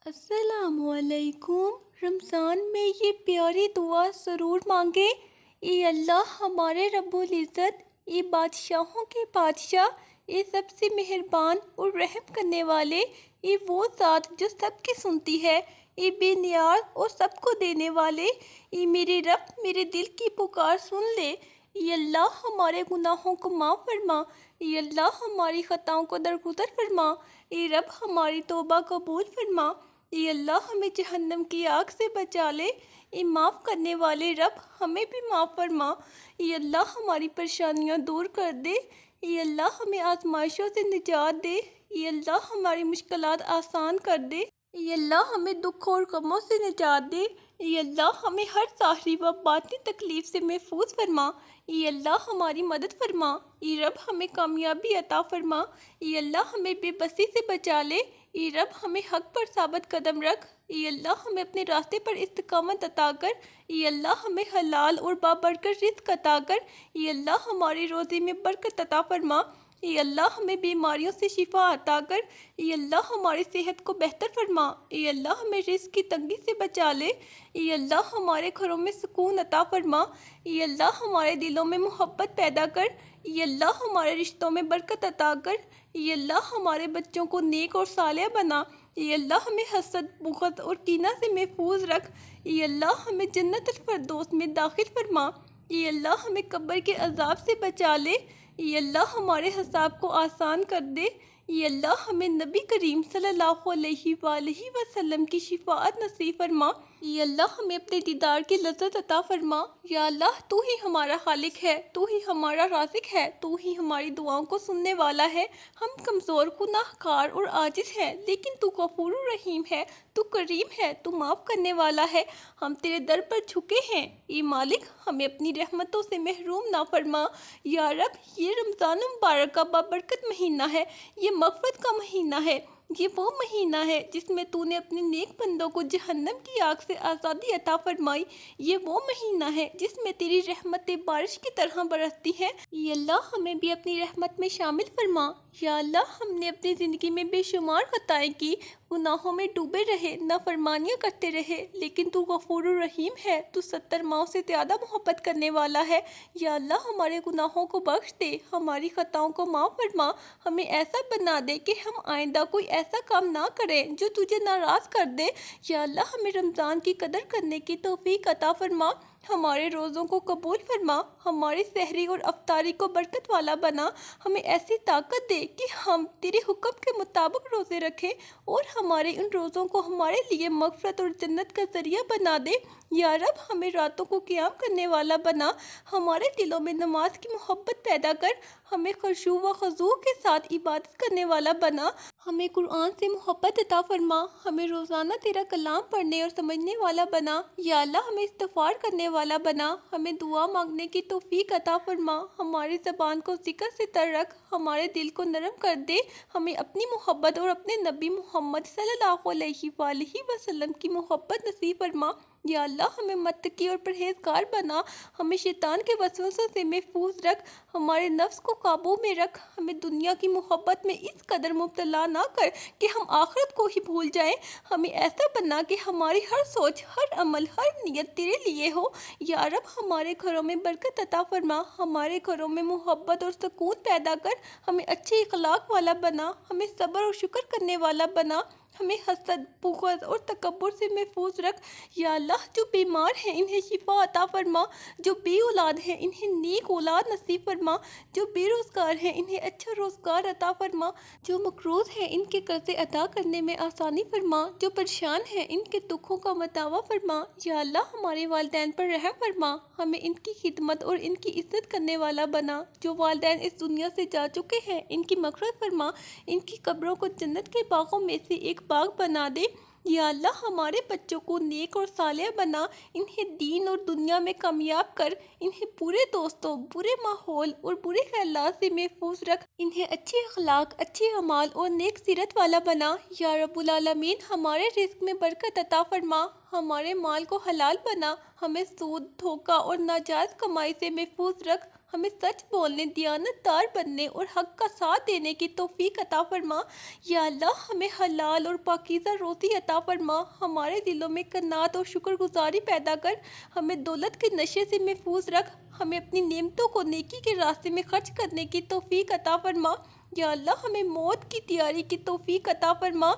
السلام علیکم۔ رمضان میں یہ پیاری دعا ضرور مانگیں۔ اے اللہ ہمارے رب العزت، اے بادشاہوں کے بادشاہ، اے سب سے مہربان اور رحم کرنے والے، اے وہ ذات جو سب کی سنتی ہے، اے بے نیاز اور سب کو دینے والے، اے میرے رب میرے دل کی پکار سن لے۔ اے اللہ ہمارے گناہوں کو معاف فرما، اے اللہ ہماری خطاؤں کو درگزر فرما، اے رب ہماری توبہ قبول فرما، اے اللہ ہمیں جہنم کی آگ سے بچا لے۔ اے معاف کرنے والے رب ہمیں بھی معاف فرما، اے اللہ ہماری پریشانیاں دور کر دے، اے اللہ ہمیں آزمائشوں سے نجات دے، اے اللہ ہماری مشکلات آسان کر دے، اے اللہ ہمیں دکھ اور غموں سے نجات دے، اے اللہ ہمیں ہر ظاہری و باطنی تکلیف سے محفوظ فرما، اے اللہ ہماری مدد فرما، اے رب ہمیں کامیابی عطا فرما، اے اللہ ہمیں بے بسی سے بچا لے، اے رب ہمیں حق پر ثابت قدم رکھ، اے اللہ ہمیں اپنے راستے پر استقامت عطا کر، اے اللہ ہمیں حلال اور بابرکت رزق عطا کر، اے اللہ ہماری روزی میں برکت عطا فرما، اے اللہ ہمیں بیماریوں سے شفا عطا کر، اے اللہ ہماری صحت کو بہتر فرما، اے اللہ ہمیں رزق کی تنگی سے بچا لے، اے اللہ ہمارے گھروں میں سکون عطا فرما، اے اللہ ہمارے دلوں میں محبت پیدا کر، اے اللہ ہمارے رشتوں میں برکت عطا کر، اے اللہ ہمارے بچوں کو نیک اور صالح بنا، اے اللہ ہمیں حسد، بغض اور کینہ سے محفوظ رکھ، اے اللہ ہمیں جنت الفردوس میں داخل فرما، اے اللہ ہمیں قبر کے عذاب سے بچا لے، اے اللہ ہمارے حساب کو آسان کر دے، اے اللہ ہمیں نبی کریم صلی اللہ علیہ وآلہ وسلم کی شفاعت نصیب فرما، اے اللہ ہمیں اپنے دیدار کی لذت عطا فرما، یا اللہ تو ہی ہمارا خالق ہے، تو ہی ہمارا رازق ہے، تو ہی ہماری دعاؤں کو سننے والا ہے۔ ہم کمزور، گناہ گار اور عاجز ہیں، لیکن تو غفور رحیم ہے، تو کریم ہے، تو معاف کرنے والا ہے۔ ہم تیرے در پر جھکے ہیں، اے مالک ہمیں اپنی رحمتوں سے محروم نہ فرما۔ یا رب یہ رمضان مبارک کا بابرکت مہینہ ہے، یہ مغفرت کا مہینہ ہے، یہ وہ مہینہ ہے جس میں تو نے اپنے نیک بندوں کو جہنم کی آگ سے آزادی عطا فرمائی، یہ وہ مہینہ ہے جس میں تیری رحمتیں بارش کی طرح برستی ہیں، یا اللہ ہمیں بھی اپنی رحمت میں شامل فرما۔ یا اللہ ہم نے اپنی زندگی میں بے شمار خطائیں کی، گناہوں میں ڈوبے رہے، نافرمانیاں کرتے رہے، لیکن تو غفور الرحیم ہے، تو 70 ماؤں سے زیادہ محبت کرنے والا ہے۔ یا اللہ ہمارے گناہوں کو بخش دے، ہماری خطاؤں کو معاف فرما، ہمیں ایسا بنا دے کہ ہم آئندہ کوئی ایسا کام نہ کریں جو تجھے ناراض کر دے۔ یا اللہ ہمیں رمضان کی قدر کرنے کی توفیق عطا فرما، ہمارے روزوں کو قبول فرما، ہماری سحری اور افطاری کو برکت والا بنا، ہمیں ایسی طاقت دے کہ ہم تیرے حکم کے مطابق روزے رکھیں، اور ہمارے ان روزوں کو ہمارے لیے مغفرت اور جنت کا ذریعہ بنا دے۔ یا رب ہمیں راتوں کو قیام کرنے والا بنا، ہمارے دلوں میں نماز کی محبت پیدا کر، ہمیں خشوع و خضوع کے ساتھ عبادت کرنے والا بنا، ہمیں قرآن سے محبت عطا فرما، ہمیں روزانہ تیرا کلام پڑھنے اور سمجھنے والا بنا، یا اللہ ہمیں استغفار کرنے والا بنا، ہمیں دعا مانگنے کی توفیق عطا فرما، ہماری زبان کو ذکر سے تر رکھ، ہمارے دل کو نرم کر دے، ہمیں اپنی محبت اور اپنے نبی محمد صلی اللہ علیہ وآلہ وسلم کی محبت نصیب فرما۔ یا اللہ ہمیں متقی اور پرہیزگار بنا، ہمیں شیطان کے وسوسوں سے محفوظ رکھ، ہمارے نفس کو قابو میں رکھ، ہمیں دنیا کی محبت میں اس قدر مبتلا نہ کر کہ ہم آخرت کو ہی بھول جائیں، ہمیں ایسا بنا کہ ہماری ہر سوچ، ہر عمل، ہر نیت تیرے لیے ہو۔ یا رب ہمارے گھروں میں برکت عطا فرما، ہمارے گھروں میں محبت اور سکون پیدا کر، ہمیں اچھے اخلاق والا بنا، ہمیں صبر اور شکر کرنے والا بنا، ہمیں حسد، بغض اور تکبر سے محفوظ رکھ۔ یا اللہ جو بیمار ہیں انہیں شفا عطا فرما، جو بے اولاد ہیں انہیں نیک اولاد نصیب فرما، جو بے روزگار ہیں انہیں اچھا روزگار عطا فرما، جو مقروض ہیں ان کے قرضے ادا کرنے میں آسانی فرما، جو پریشان ہیں ان کے دکھوں کا مداوا فرما۔ یا اللہ ہمارے والدین پر رحم فرما، ہمیں ان کی خدمت اور ان کی عزت کرنے والا بنا، جو والدین اس دنیا سے جا چکے ہیں ان کی مغفرت فرما، ان کی قبروں کو جنت کے باغوں میں سے ایک باغ بنا دے۔ یا اللہ ہمارے بچوں کو نیک اور صالح بنا، انہیں دین اور دنیا میں کامیاب کر، انہیں برے دوستوں، برے ماحول اور برے خیالات سے محفوظ رکھ، انہیں اچھے اخلاق، اچھے اعمال اور نیک سیرت والا بنا۔ یا رب العالمین ہمارے رزق میں برکت عطا فرما، ہمارے مال کو حلال بنا، ہمیں سود، دھوکہ اور ناجائز کمائی سے محفوظ رکھ، ہمیں سچ بولنے، دیانتدار بننے اور حق کا ساتھ دینے کی توفیق عطا فرما۔ یا اللہ ہمیں حلال اور پاکیزہ روزی عطا فرما، ہمارے دلوں میں قناعت اور شکر گزاری پیدا کر، ہمیں دولت کے نشے سے محفوظ رکھ، ہمیں اپنی نعمتوں کو نیکی کے راستے میں خرچ کرنے کی توفیق عطا فرما۔ یا اللہ ہمیں موت کی تیاری کی توفیق عطا فرما۔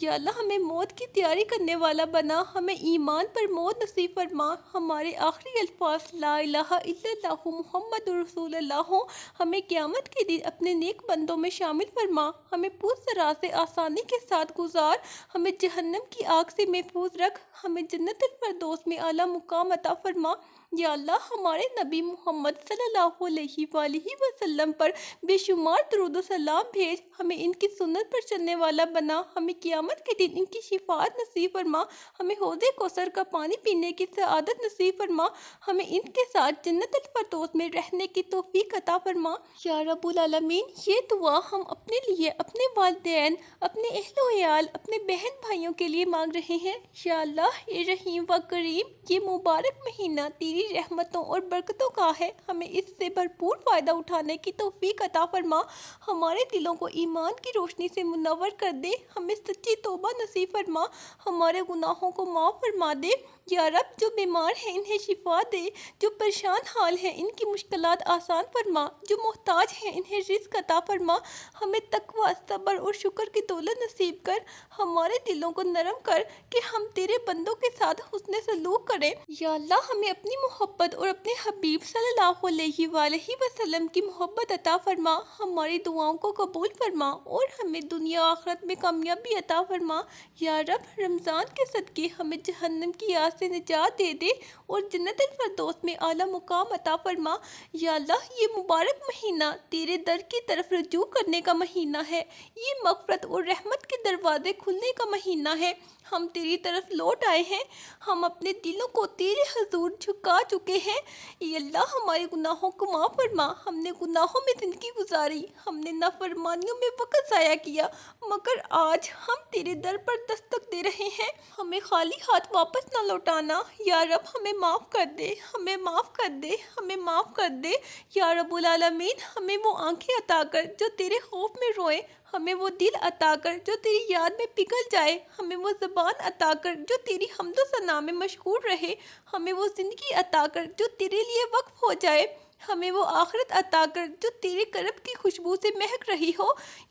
یا اللہ ہمیں موت کی تیاری کرنے والا بنا، ہمیں ایمان پر موت نصیب فرما، ہمارے آخری الفاظ لا الہ الا اللہ محمد رسول اللہ ہوں، ہمیں قیامت کے دن اپنے نیک بندوں میں شامل فرما، ہمیں پوچھ سے آسانی کے ساتھ گزار، ہمیں جہنم کی آگ سے محفوظ رکھ، ہمیں جنت الفردوس میں اعلیٰ مقام عطا فرما۔ یا اللہ ہمارے نبی محمد صلی اللہ علیہ وآلہ وسلم پر بے شمار درود و سلام بھیج، ہمیں ان کی سنت پر چلنے والا بنا، ہمیں قیامت کے دن ان کی شفاعت نصیب فرما، ہمیں حوض کوثر کا پانی پینے کی سعادت نصیب فرما، ہمیں ان کے ساتھ جنت الفردوس میں رہنے کی توفیق عطا فرما۔ یا رب العالمین یہ دعا ہم اپنے لیے، اپنے والدین، اپنے اہل و عیال، اپنے بہن بھائیوں کے لیے مانگ رہے ہیں۔ یا اللہ اے رحیم و کریم، یہ مبارک مہینہ تیری رحمتوں اور برکتوں کا ہے، ہمیں اس سے بھرپور فائدہ اٹھانے کی توفیق عطا فرما، ہمارے دلوں کو ایمان کی روشنی سے منور کر دے، ہمیں سچی توبہ نصیب فرما، ہمارے گناہوں کو معاف فرما دے۔ یا رب جو بیمار ہیں انہیں شفا دے، جو پریشان حال ہیں ان کی مشکلات آسان فرما، جو محتاج ہیں انہیں رزق عطا فرما، ہمیں تقوی، صبر اور شکر کی دولت نصیب کر، ہمارے دلوں کو نرم کر کہ ہم تیرے بندوں کے ساتھ حسن سلوک کریں۔ یا اللہ ہمیں اپنی محبت اور اپنے حبیب صلی اللہ علیہ وآلہ وسلم کی محبت عطا فرما، ہماری دعاؤں کو قبول فرما اور ہمیں دنیا آخرت میں کامیابی عطا فرما۔ یا رب رمضان کے صدقے ہمیں جہنم کی آگ سے نجات دے دے اور جنت الفردوس میں اعلیٰ مقام عطا فرما۔ یا اللہ یہ مبارک مہینہ تیرے در کی طرف رجوع کرنے کا مہینہ ہے، یہ مغفرت اور رحمت کے دروازے کھلنے کا مہینہ ہے، ہم تیری طرف لوٹ آئے ہیں، ہم اپنے دلوں کو تیرے حضور جھکا چکے ہیں۔ اے اللہ ہمارے گناہوں کو معاف فرما، ہم نے گناہوں میں زندگی گزاری، ہم نے نافرمانیوں میں وقت ضائع کیا، مگر آج ہم تیرے در پر دستک دے رہے ہیں، ہمیں خالی ہاتھ واپس نہ لوٹانا۔ یا رب ہمیں معاف کر دے، ہمیں معاف کر دے، ہمیں معاف کر دے۔ یا رب العالمین ہمیں وہ آنکھیں عطا کر جو تیرے خوف میں روئے، ہمیں وہ دل عطا کر جو تیری یاد میں پگھل جائے، ہمیں وہ زبان عطا کر جو تیری حمد و ثنا میں مشغول رہے، ہمیں وہ زندگی عطا کر جو تیرے لیے وقف ہو جائے، ہمیں وہ آخرت عطا کر جو تیرے کرب کی خوشبو سے مہک رہی ہو۔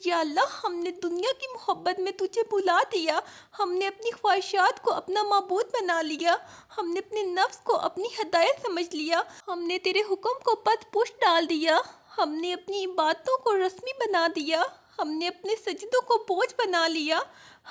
یا اللہ ہم نے دنیا کی محبت میں تجھے بھلا دیا، ہم نے اپنی خواہشات کو اپنا معبود بنا لیا، ہم نے اپنے نفس کو اپنی ہدایت سمجھ لیا، ہم نے تیرے حکم کو پد پشت ڈال دیا، ہم نے اپنی عبادتوں کو رسمی بنا دیا، ہم نے اپنے سجدوں کو بوجھ بنا لیا،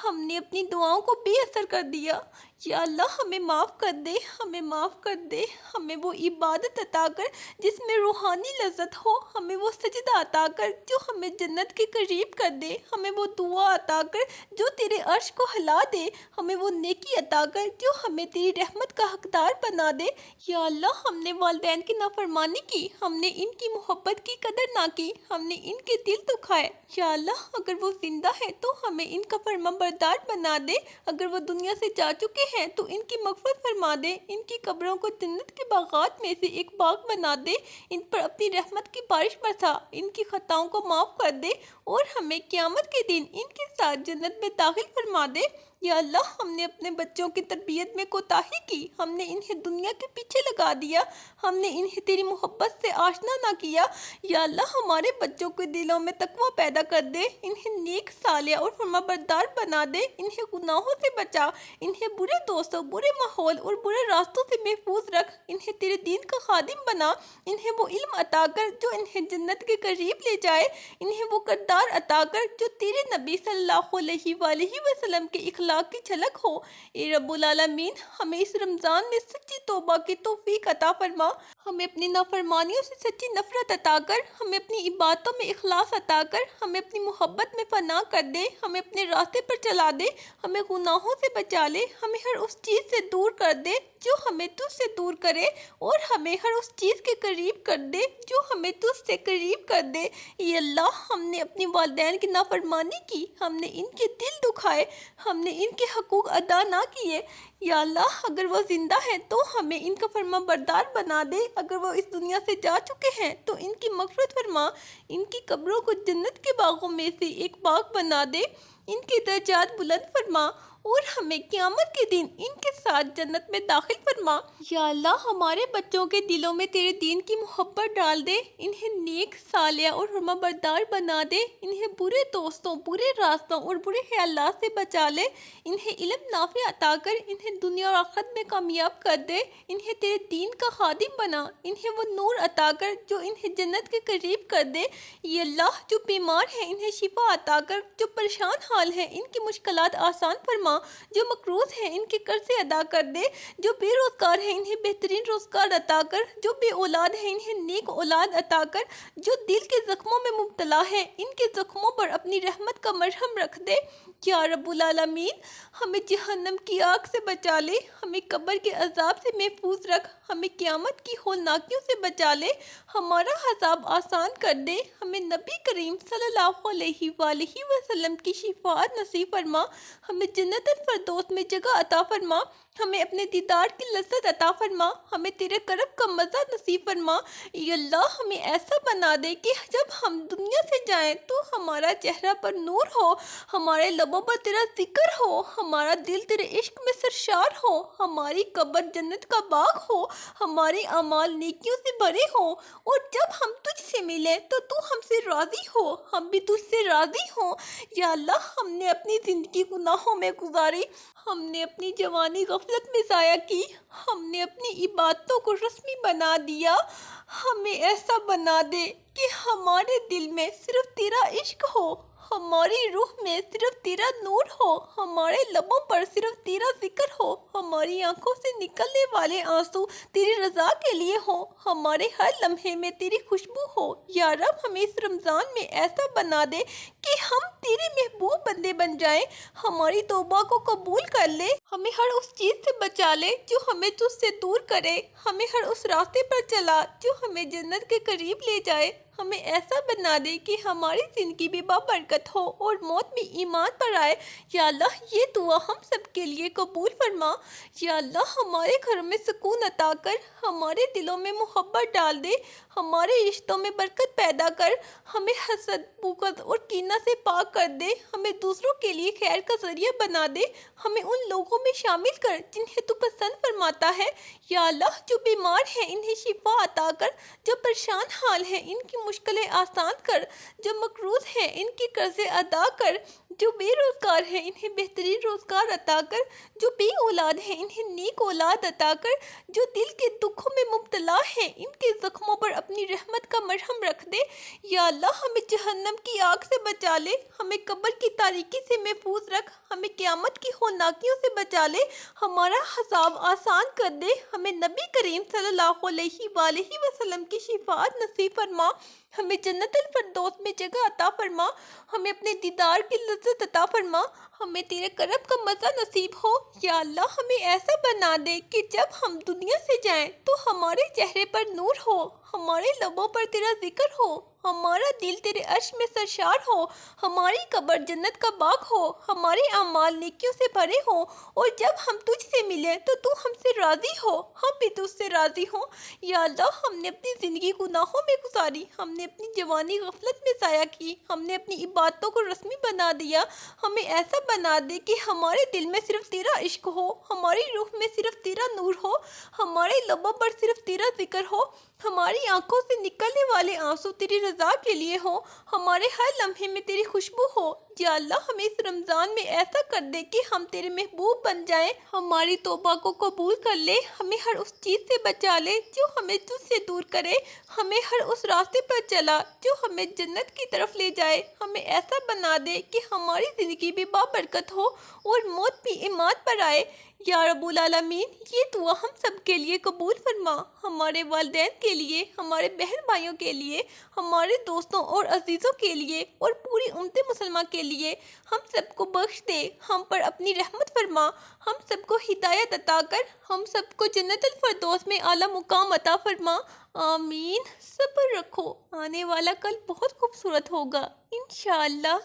ہم نے اپنی دعاؤں کو بے اثر کر دیا۔ یا اللہ ہمیں معاف کر دے، ہمیں معاف کر دے، ہمیں وہ عبادت عطا کر جس میں روحانی لذت ہو، ہمیں وہ سجدہ عطا کر جو ہمیں جنت کے قریب کر دے، ہمیں وہ دعا عطا کر جو تیرے عرش کو ہلا دے، ہمیں وہ نیکی عطا کر جو ہمیں تیری رحمت کا حقدار بنا دے۔ یا اللہ ہم نے والدین کی نافرمانی کی، ہم نے ان کی محبت کی قدر نہ کی، ہم نے ان کے دل دکھائے۔ یا اللہ اگر وہ زندہ ہے تو ہمیں ان کا فرما بردار بنا دے، اگر وہ دنیا سے جا چکے ہیں تو ان کی مغفرت فرما دے، ان کی قبروں کو جنت کے باغات میں سے ایک باغ بنا دے، ان پر اپنی رحمت کی بارش برسا، ان کی خطاؤں کو معاف کر دے اور ہمیں قیامت کے دن ان کے ساتھ جنت میں داخل فرما دے۔ یا اللہ ہم نے اپنے بچوں کی تربیت میں کوتاہی کی، ہم نے انہیں دنیا کے پیچھے لگا دیا، ہم نے انہیں تیری محبت سے آشنا نہ کیا۔ یا اللہ ہمارے بچوں کے دلوں میں تقوی پیدا کر دے، انہیں نیک، صالح اور فرمانبردار بنا دے، انہیں گناہوں سے بچا، انہیں برے دوستوں، برے ماحول اور برے راستوں سے محفوظ رکھ، انہیں تیرے دین کا خادم بنا، انہیں وہ علم عطا کر جو انہیں جنت کے قریب لے جائے، انہیں وہ کردار عطا کر جو تیرے نبی صلی اللہ علیہ وآلہ وسلم کے اخلاق کی جھلک ہو۔ اے رب العالمین ہمیں اس رمضان میں سچی توبہ کی توفیق عطا فرما، ہمیں اپنی نافرمانیوں سے سچی نفرت عطا کر، ہمیں اپنی عبادتوں میں اخلاص عطا کر، ہمیں اپنی محبت میں فنا کر دے، ہمیں اپنے راستے پر چلا دے، ہمیں گناہوں سے بچا لے، ہمیں ہر اس چیز سے دور کر دے جو ہمیں تجھ سے دور کرے، اور ہمیں ہر اس چیز کے قریب کر دے جو ہمیں تجھ سے قریب کر دے۔ اے اللہ ہم نے اپنی والدین کی نافرمانی کی، ہم نے ان کے دل دکھائے، ہم نے ان کے حقوق ادا نہ کیے۔ یا اللہ اگر وہ زندہ ہے تو ہمیں ان کا فرما بردار بنا دے، اگر وہ اس دنیا سے جا چکے ہیں تو ان کی مغفرت فرما، ان کی قبروں کو جنت کے باغوں میں سے ایک باغ بنا دے، ان کے درجات بلند فرما اور ہمیں قیامت کے دن ان کے ساتھ جنت میں داخل فرما۔ یا اللہ ہمارے بچوں کے دلوں میں تیرے دین کی محبت ڈال دے، انہیں نیک، صالح اور فرما بردار بنا دے، انہیں برے دوستوں، برے راستوں اور برے خیالات سے بچا لے، انہیں علم نافع عطا کر انہیں دنیا اور آخرت میں کامیاب کر دے، انہیں تیرے دین کا خادم بنا، انہیں وہ نور عطا کر جو انہیں جنت کے قریب کر دے۔ یا اللہ جو بیمار ہیں انہیں شفا عطا کر، جو پریشان حال ہیں ان کی مشکلات آسان فرما، جو مقروض ہیں ان کے قرضے ادا کر دے، جو بے روزگار ہیں انہیں بہترین روزگار عطا کر، جو بے اولاد ہیں انہیں نیک اولاد عطا کر، جو دل کے زخموں میں مبتلا ہے ان کے زخموں پر اپنی رحمت کا مرہم رکھ دے۔ یا رب العالمین ہمیں جہنم کی آگ سے بچا لے، ہمیں قبر کے عذاب سے محفوظ رکھ، ہمیں قیامت کی ہولناکیوں سے بچا لے، ہمارا عذاب آسان کر دے، ہمیں نبی کریم صلی اللہ علیہ وآلہ وسلم کی شفاعت نصیب فرما، ہمیں جنت الفردوس میں جگہ عطا فرما، ہمیں اپنے دیدار کی لذت عطا فرما، ہمیں تیرے کرم کا مزہ نصیب فرما۔ یا اللہ ہمیں ایسا بنا دے کہ جب ہم دنیا سے جائیں تو ہمارا چہرہ پر نور ہو، ہمارے لبوں پر تیرا ذکر ہو، ہمارا دل تیرے عشق میں سرشار ہو، ہماری قبر جنت کا باغ ہو، ہمارے اعمال نیکیوں سے بھرے ہوں، اور جب ہم تجھ سے ملیں تو تو ہم سے راضی ہو، ہم بھی تجھ سے راضی ہوں۔ یا اللہ ہم نے اپنی زندگی گناہوں میں گزاری، ہم نے اپنی جوانی غفلت میں ضائع کی، ہم نے اپنی عبادتوں کو رسمی بنا دیا، ہمیں ایسا بنا دے کہ ہمارے دل میں صرف تیرا عشق ہو، ہماری روح میں صرف تیرا نور ہو، ہمارے لبوں پر صرف تیرا ذکر ہو، ہماری آنکھوں سے نکلنے والے آنسو تیری رضا کے لیے ہو، ہمارے ہر لمحے میں تیری خوشبو ہو۔ یا رب ہمیں اس رمضان میں ایسا بنا دے کہ ہم تیرے محبوب بندے بن جائیں، ہماری توبہ کو قبول کر لے، ہمیں ہر اس چیز سے بچا لے جو ہمیں تجھ سے دور کرے، ہمیں ہر اس راستے پر چلا جو ہمیں جنت کے قریب لے جائے، ہمیں ایسا بنا دے کہ ہماری زندگی بھی بابرکت ہو اور موت بھی ایمان پر آئے۔ یا اللہ یہ دعا ہم سب کے لیے قبول فرما۔ یا اللہ ہمارے گھروں میں سکون عطا کر، ہمارے دلوں میں محبت ڈال دے، ہمارے رشتوں میں برکت پیدا کر، ہمیں حسد، بغض اور کینہ سے پاک کر دے، ہمیں دوسروں کے لیے خیر کا ذریعہ بنا دے، ہمیں ان لوگوں میں شامل کر جنہیں تو پسند فرماتا ہے۔ یا اللہ جو بیمار ہیں انہیں شفا عطا کر، جو پریشان حال ہیں ان کی مشکلیں آسان کر، جو مقروض ہیں ان کے قرضے ادا کر، جو بے روزگار ہیں انہیں بہترین روزگار عطا کر، جو بے اولاد ہیں انہیں نیک اولاد عطا کر، جو دل کے دکھوں میں مبتلا ہیں ان کے زخموں پر اپنی رحمت کا مرہم رکھ دے۔ یا اللہ ہمیں جہنم کی آگ سے بچا لے، ہمیں قبر کی تاریکی سے محفوظ رکھ، ہمیں قیامت کی ہولناکیوں سے بچا لے، ہمارا عذاب آسان کر دے، ہمیں نبی کریم صلی اللہ علیہ وآلہ وسلم کی شفاعت نصیب فرما، ہمیں جنت الفردوس میں جگہ عطا فرما، ہمیں اپنے دیدار کی لذت عطا فرما، ہمیں تیرے کرم کا مزہ نصیب ہو۔ یا اللہ ہمیں ایسا بنا دے کہ جب ہم دنیا سے جائیں تو ہمارے چہرے پر نور ہو، ہمارے لبوں پر تیرا ذکر ہو، ہمارا دل تیرے عرش میں سرشار ہو، ہماری قبر جنت کا باغ ہو، ہمارے اعمال نیکیوں سے بھرے ہوں، اور جب ہم تجھ سے ملیں تو تو ہم سے راضی ہو، ہم بھی تجھ سے راضی ہوں۔ یا اللہ ہم نے اپنی زندگی گناہوں میں گزاری، ہم نے اپنی جوانی غفلت میں ضائع کی، ہم نے اپنی عبادتوں کو رسمی بنا دیا، ہمیں ایسا بنا دے کہ ہمارے دل میں صرف تیرا عشق ہو، ہماری روح میں صرف تیرا نور ہو، ہمارے لبوں پر صرف تیرا ذکر ہو، ہماری آنکھوں سے نکلنے والے آنسو تیری رضا کے لیے ہوں، ہمارے ہر لمحے میں تیری خوشبو ہو۔ یا اللہ ہمیں اس رمضان میں ایسا کر دے کہ ہم تیرے محبوب بن جائیں، ہماری توبہ کو قبول کر لے، ہمیں ہر اس چیز سے بچا لے جو ہمیں تجھ سے دور کرے، ہمیں ہر اس راستے پر چلا جو ہمیں جنت کی طرف لے جائے، ہمیں ایسا بنا دے کہ ہماری زندگی بھی بابرکت ہو اور موت بھی ایمان پر آئے۔ یا رب العالمین یہ دعا ہم سب کے لیے قبول فرما، ہمارے والدین کے لیے، ہمارے بہن بھائیوں کے لیے، ہمارے دوستوں اور عزیزوں کے لیے اور پوری امت مسلمہ کے لیے، ہم سب کو بخش دے، ہم پر اپنی رحمت فرما، ہم سب کو ہدایت عطا کر، ہم سب کو جنت الفردوس میں اعلیٰ مقام عطا فرما۔ آمین۔ صبر رکھو، آنے والا کل بہت خوبصورت ہوگا انشاءاللہ۔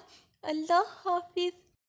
اللہ حافظ۔